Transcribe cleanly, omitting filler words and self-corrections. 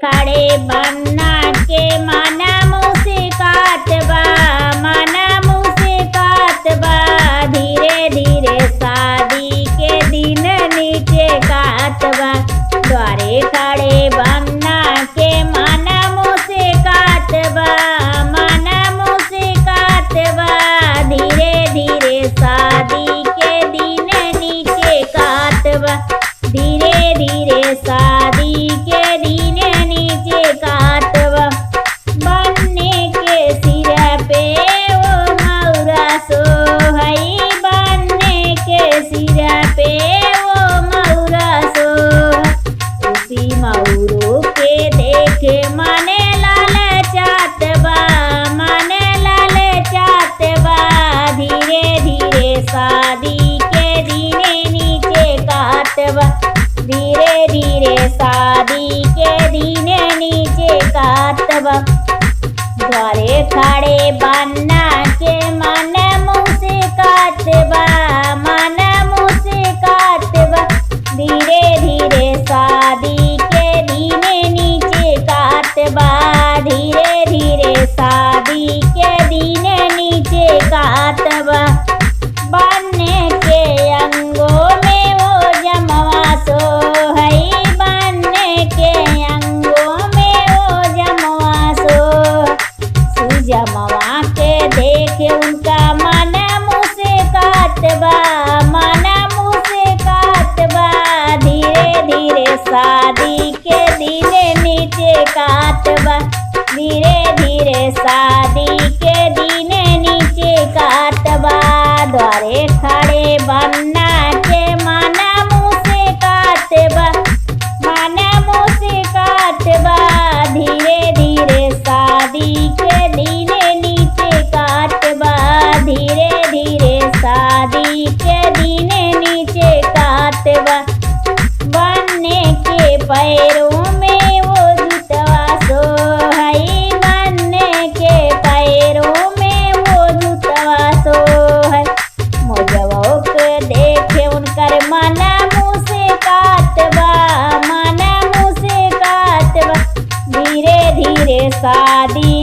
खड़े बन्ना के माना मुस्कात बा, माना मुस्कात बा। धीरे धीरे शादी के दिन नीचे कात बा, द्वारे खड़े बन्ना के माना मुस्कात बा, माना मुस्कात बा। धीरे धीरे शादी के दिन नीचे कात बा, धीरे धीरे शादी के दिन नीचे कात बा। बन्ने के सिर पे वो मौरा सोहई, बन्ने के सिर पे वो मौरा सो। उसी मौरो के देखे माने लाल चात बा, माने लाल चात बा। धीरे धीरे शादी के दिन नीचे कात बा, धीरे धीरे शादी के दिन नीचे कात बा। द्वारे खड़े बन्ना के मन मुस्कात बा, मन मुस्कात बा। धीरे धीरे शादी के दिन नीचे कात बा, धीरे धीरे शादी के दिन नीचे कात बा। बन्ने के अंगों में वो जमवा सोहई, बन्ने के अंगों में वो जमवा सो। सुजमवा के देखे उनका मन मुस्कात बा, मन मुस्कात बा। धीरे धीरे शादी के दिन नीचे कात बा, धीरे धीरे शादी के दिन नीचे कात बा। द्वारे खड़े बन्ना के मन मुस्कात बा, मन मुस्कात बा। धीरे धीरे शादी के दिन नीचे कात बा, धीरे धीरे शादी के दिन नीचे कात बा। बन्ने के पैरों में वो जूतवा सोहई, बन्ने के पैरों में वो जूतवा सोहई। मोजवो के देखे उनकर मन मुस्कात बा, मन मुस्कात बा। धीरे धीरे शादी